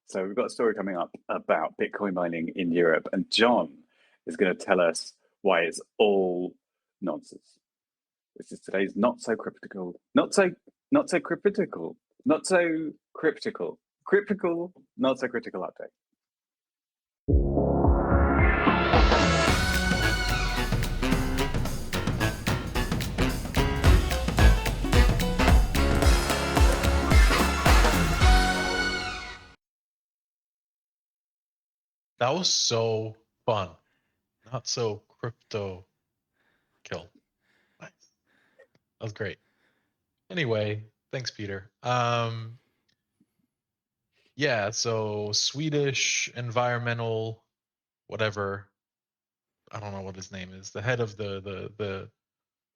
So we've got a story coming up about Bitcoin mining in Europe, and Jon is going to tell us why it's all nonsense. This is today's not so cryptical, not so cryptical, not so cryptical, not so critical update. That was so fun. Not so crypto kill. Nice. That was great. Anyway, thanks, Peter. Yeah, so Swedish Environmental, whatever. I don't know what his name is. The head of the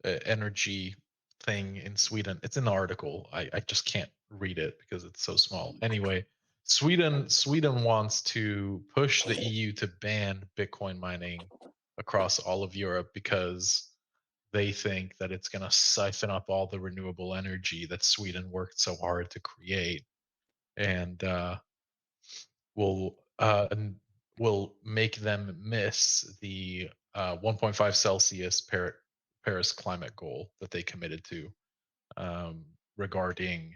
energy thing in Sweden. It's in the article. I just can't read it because it's so small. Anyway, Sweden wants to push the EU to ban Bitcoin mining across all of Europe because they think that it's going to siphon up all the renewable energy that Sweden worked so hard to create, and will make them miss the 1.5 Celsius Paris climate goal that they committed to, regarding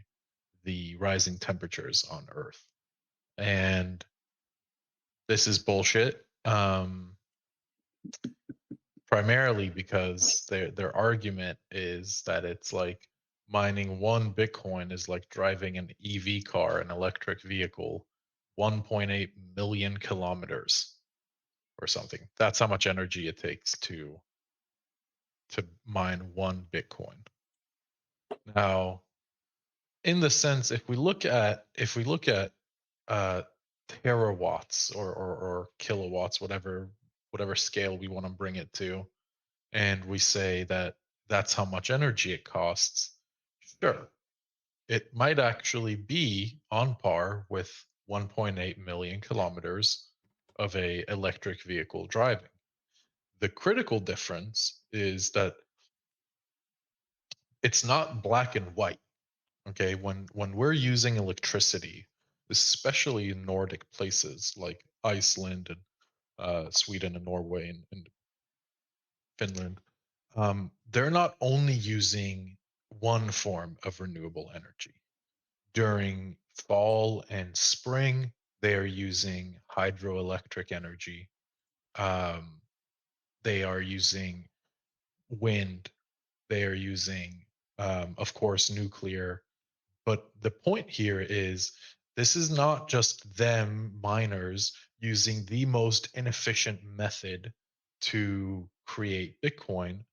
the rising temperatures on Earth. And this is bullshit. Primarily because their argument is that it's like mining one Bitcoin is like driving an EV car, an electric vehicle, 1.8 million kilometers or something. That's how much energy it takes to mine one Bitcoin. Now, in the sense, if we look at terawatts or kilowatts, whatever scale we want to bring it to, and we say that that's how much energy it costs, sure, it might actually be on par with 1.8 million kilometers of a electric vehicle driving. The critical difference is that it's not black and white. Okay, when we're using electricity, especially in Nordic places like Iceland and Sweden and Norway and Finland, they're not only using one form of renewable energy. During fall and spring, they are using hydroelectric energy. They are using wind. They are using, of course, nuclear. But the point here is this is not just them, miners, using the most inefficient method to create Bitcoin,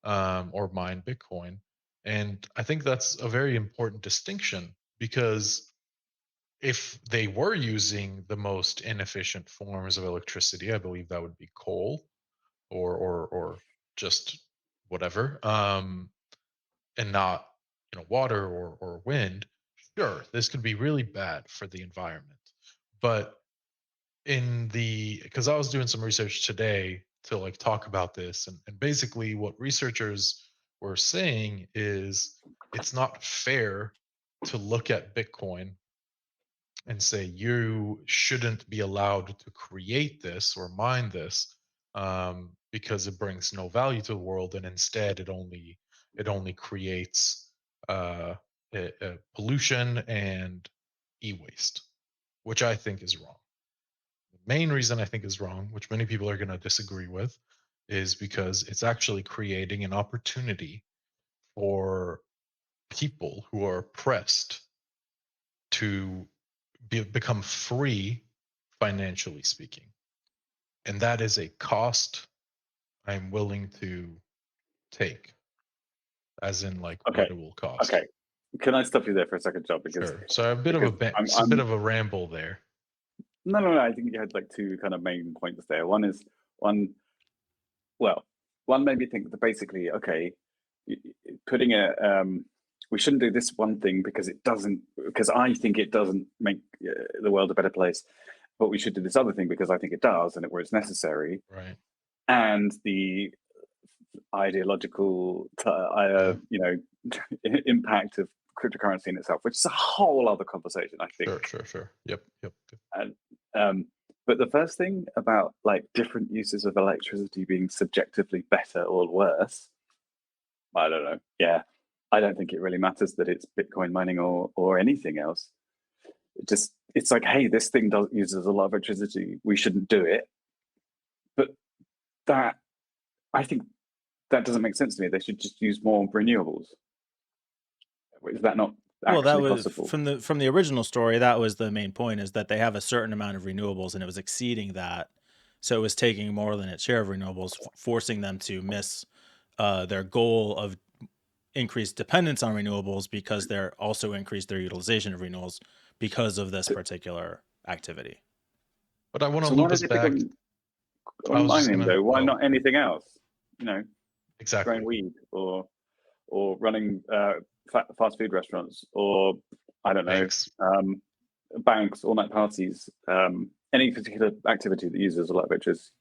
or mine Bitcoin. And I think that's a very important distinction, because if they were using the most inefficient forms of electricity, I believe that would be coal or just whatever, and not water or wind. Sure, this could be really bad for the environment. But because I was doing some research today to like talk about this, and basically what researchers were saying is it's not fair to look at Bitcoin and say you shouldn't be allowed to create this or mine this, because it brings no value to the world, and instead it only creates pollution and e-waste, which I think is wrong. The main reason I think is wrong, which many people are going to disagree with, is because it's actually creating an opportunity for people who are oppressed to become free, financially speaking. And that is a cost I'm willing to take, as in like what it will cost. Okay. Can I stop you there for a second, John? Because Sure. So a bit of a bit of a ramble there. No. I think you had like two kind of main points there. One made me think that basically, okay, putting we shouldn't do this one thing because I think it doesn't make the world a better place, but we should do this other thing because I think it does, and where it's necessary. Right. And the ideological, impact of cryptocurrency in itself, which is a whole other conversation, I think. Sure. Yep. But the first thing about like different uses of electricity being subjectively better or worse, I don't know. Yeah, I don't think it really matters that it's Bitcoin mining or anything else. It's like, hey, this thing uses a lot of electricity. We shouldn't do it. But that I think that doesn't make sense to me. They should just use more renewables. Is that not Well, that actually was possible? from the original story. That was the main point, is that they have a certain amount of renewables, and it was exceeding that, so it was taking more than its share of renewables, forcing them to miss their goal of increased dependence on renewables, because they're also increased their utilization of renewables because of this particular activity. But I want to So loop why us does it back. become I was just mining gonna though? Why go not anything else? You know, exactly. growing weed or running fast food restaurants, or I don't know, Thanks. banks, all-night parties, any particular activity that uses a lot of electricity.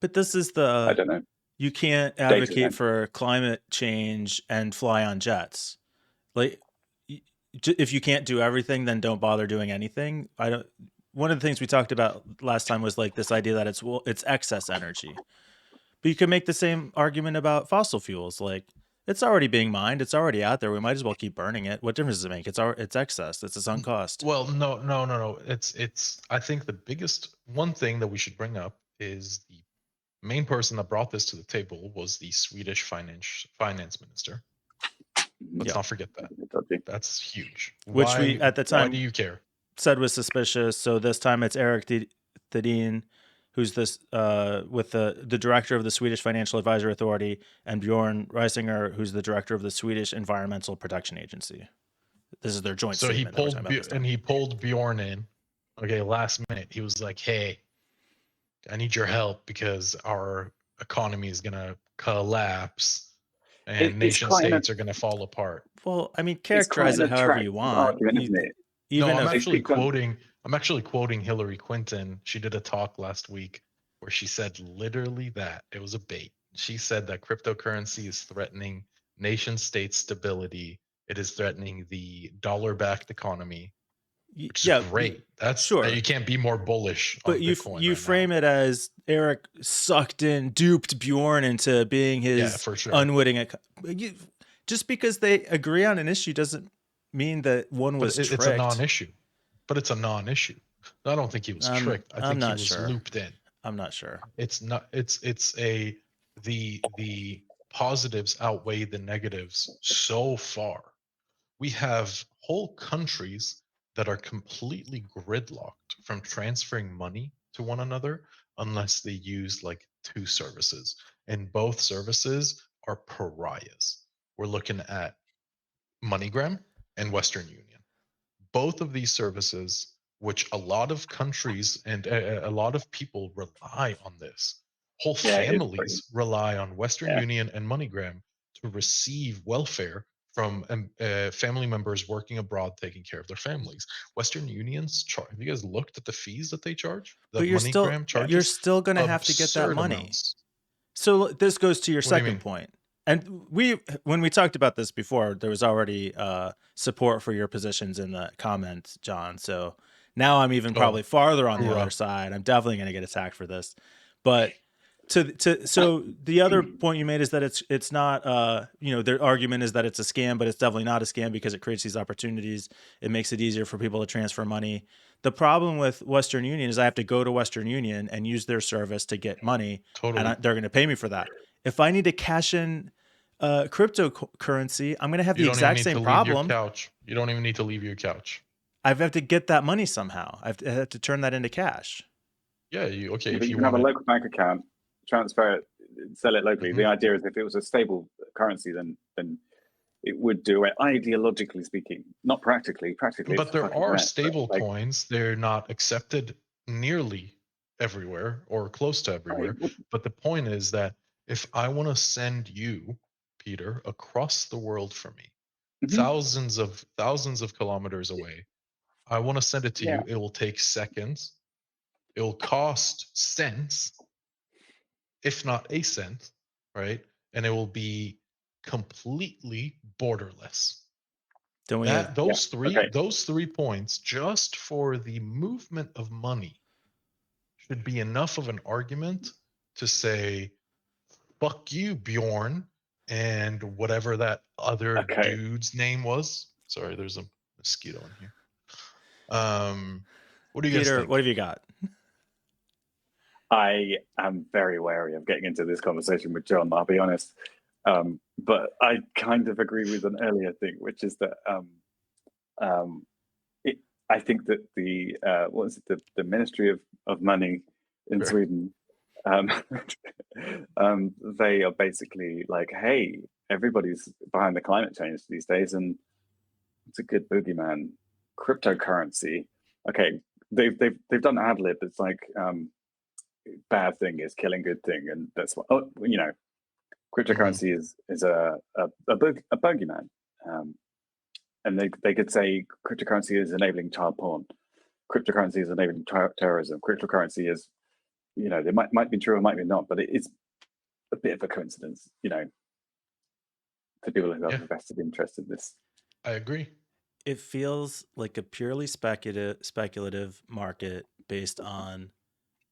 But this is I don't know. you can't advocate for climate change and fly on jets. Like, if you can't do everything, then don't bother doing anything. One of the things we talked about last time was like this idea that it's excess energy. But you can make the same argument about fossil fuels. Like, it's already being mined, it's already out there. We might as well keep burning it. What difference does it make? It's excess. It's a sunk cost. Well, no. It's. I think the biggest one thing that we should bring up is the main person that brought this to the table was the Swedish finance minister. Let's not forget that. That's huge. Which we at the time, why do you care? Said was suspicious. So this time it's Eric Thedin, who's this with the director of the Swedish Financial Advisory Authority, and Bjorn Reisinger, who's the director of the Swedish Environmental Protection Agency. This is their joint statement. He pulled Bjorn in. Okay, last minute he was like, "Hey, I need your help because our economy is gonna collapse and nation states are gonna fall apart." Well, I mean, characterize it however you want. Argument, isn't it? I'm actually quoting Hillary Clinton. She did a talk last week where she said literally that it was a bait. She said that cryptocurrency is threatening nation state stability. It is threatening the dollar-backed economy, which is great. That's sure. You can't be more bullish. But you frame it as Eric duped Bjorn into being his unwitting. Just because they agree on an issue doesn't mean that one was tricked. It's a non-issue. But it's a non-issue. I don't think he was tricked. I think he was looped in. I'm not sure. It's not. The positives outweigh the negatives so far. We have whole countries that are completely gridlocked from transferring money to one another unless they use like two services, and both services are pariahs. We're looking at MoneyGram and Western Union. Both of these services, which a lot of countries and a lot of people rely on this, whole families rely on Western Union and MoneyGram to receive welfare from family members working abroad taking care of their families. Western Union's charge. Have you guys looked at the fees that they charge? But you're still going to have to get that money. Amounts. So this goes to your second point. And when we talked about this before, there was already support for your positions in the comments, John. So now I'm even probably farther on the other side. I'm definitely going to get attacked for this. But so the other point you made is that it's not their argument is that it's a scam, but it's definitely not a scam because it creates these opportunities. It makes it easier for people to transfer money. The problem with Western Union is I have to go to Western Union and use their service to get money, and they're going to pay me for that. If I need to cash in cryptocurrency, I'm going to have the exact same problem. You don't even need to leave your couch. I have to get that money somehow. I have to turn that into cash. Yeah, if you have a local bank account, transfer it, sell it locally. The idea is if it was a stable currency, then it would do it. Ideologically speaking, not practically. But there are stable coins. They're not accepted nearly everywhere or close to everywhere. But the point is that if I want to send you, Peter, across the world for me, thousands of kilometers away, I want to send it to you. It will take seconds. It will cost cents, if not a cent, right? And it will be completely borderless. Those three points, just for the movement of money, should be enough of an argument to say, fuck you, Bjorn, and whatever that other dude's name was. Sorry, there's a mosquito in here. What do you guys Peter, think? what have you got? I am very wary of getting into this conversation with Jon, I'll be honest. But I kind of agree with an earlier thing, which is that I think that the Ministry of Money in Sweden, they are basically like, hey, everybody's behind the climate change these days, and it's a good boogeyman. Cryptocurrency. Okay, they've done ad lib. It's like bad thing is killing good thing, and that's what cryptocurrency is a bogeyman. And they could say cryptocurrency is enabling child porn. Cryptocurrency is enabling terrorism. Cryptocurrency is, they might be true or might be not, but it is a bit of a coincidence, to people who have a vested interest in this. I agree. It feels like a purely speculative market based on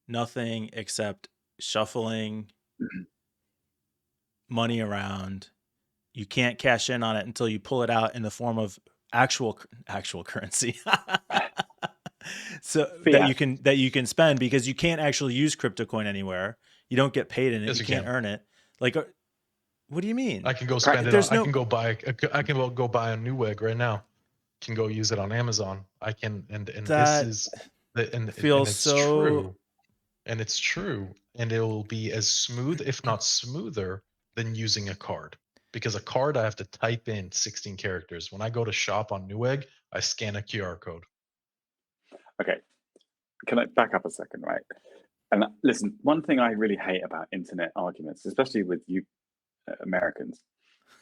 nothing except shuffling money around. You can't cash in on it until you pull it out in the form of actual currency. So Fiat. that you can spend, because you can't actually use CryptoCoin anywhere. You don't get paid in it. Yes, you can't earn it. Like, what do you mean? I can go spend it. I can go buy a Newegg right now. Can go use it on Amazon. I can, and that this is and feels it's so true. And it's true, and it will be as smooth, if not smoother, than using a card. Because a card, I have to type in 16 characters. When I go to shop on Newegg, I scan a QR code. Okay, can I back up a second, right? And listen, one thing I really hate about internet arguments, especially with you Americans,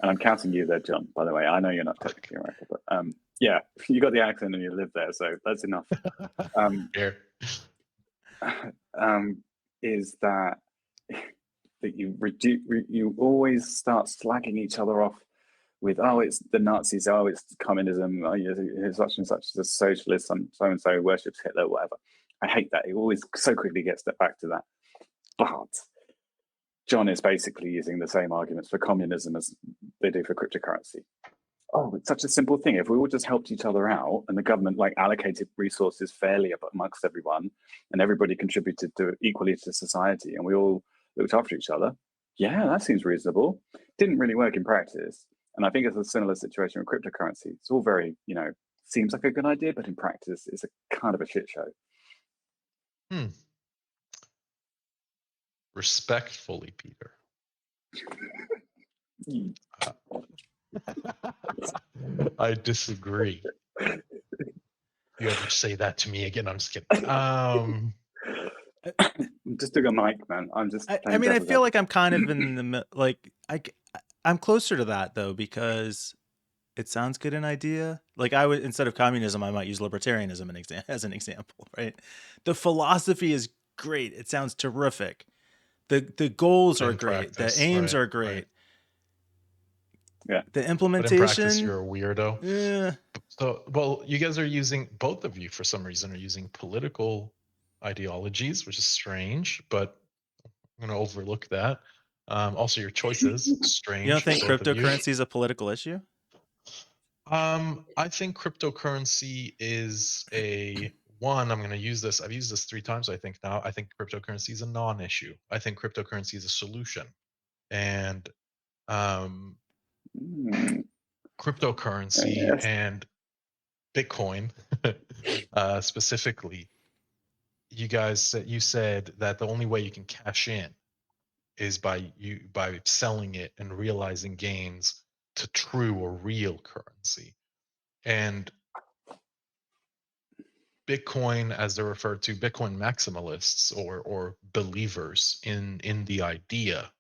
and I'm counting you there, Jon, by the way. I know you're not technically American, but yeah, you got the accent and you live there, so that's enough. Is that you always start slagging each other off with, oh, it's the Nazis, oh, it's communism, oh, such and such is a socialist, so and so worships Hitler, whatever. I hate that. It always so quickly gets back to that. But Jon is basically using the same arguments for communism as they do for cryptocurrency. Oh, it's such a simple thing. If we all just helped each other out and the government allocated resources fairly amongst everyone, and everybody contributed equally to society, and we all looked after each other, yeah, that seems reasonable. Didn't really work in practice. And I think it's a similar situation with cryptocurrency. It's all very, seems like a good idea, but in practice, it's a kind of a shit show. Respectfully, Peter. I disagree. You ever say that to me again? I'm just kidding. I'm just doing a mic, man. I'm just. I mean, I feel like I'm kind of in the I'm closer to that though, because it sounds good an idea. Like I would, instead of communism, I might use libertarianism as an example, right? The philosophy is great. It sounds terrific. The goals are great. The aims are great. Right. Yeah. The implementation. But in practice, you're a weirdo. Yeah. So, well, you guys are using, both of you for some reason are using political ideologies, which is strange, but I'm going to overlook that. Also, your choices, strange. You don't think cryptocurrency is a political issue? I think cryptocurrency is I'm going to use this. I've used this 3 times, I think now. I think cryptocurrency is a non-issue. I think cryptocurrency is a solution. And cryptocurrency and Bitcoin specifically, you said that the only way you can cash in is by selling it and realizing gains to true or real currency. And Bitcoin, as they're referred to, Bitcoin maximalists or believers in the idea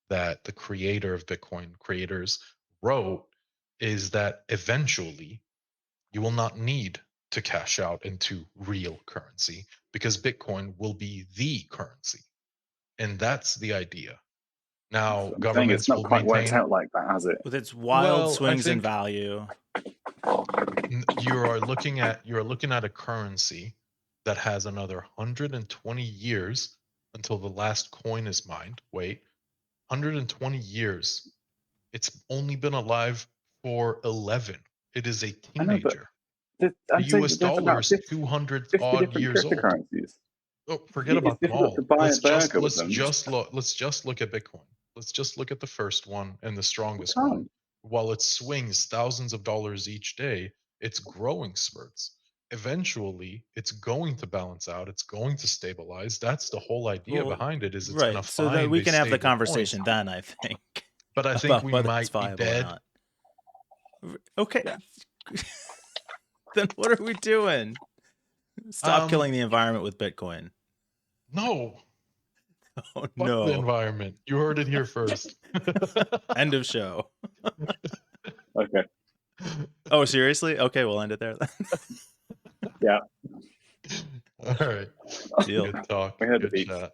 that the creator of Bitcoin creators wrote, is that eventually you will not need to cash out into real currency because Bitcoin will be the currency. And that's the idea. Now, governments will maintain. It's not quite worked out like that, has it? With its wild swings in value. You are looking at a currency that has another 120 years until the last coin is mined. Wait, 120 years. It's only been alive for 11. It is a I know, but teenager. The I'm saying US that there's dollar about is 200 50 odd different years old. cryptocurrencies. Oh, forget It's about them difficult to all. buy a burger with them. Let's just look at Bitcoin. Let's just look at the first one and the strongest We one. can't. While it swings thousands of dollars each day, it's growing spurts. Eventually, it's going to balance out. It's going to stabilize. That's the whole idea Well, behind it. Is it's going to right. So that find we a can have the stable point. conversation then, I think, But I think about we whether it's might be viable or dead. not. Okay. Then what are we doing? Stop killing the environment with Bitcoin. No. Oh Fuck no. the environment. You heard it here first. End of show. Okay. Oh, seriously? Okay, we'll end it there then. Yeah. All right. Deal. Good talk. We heard the Good beats. chat.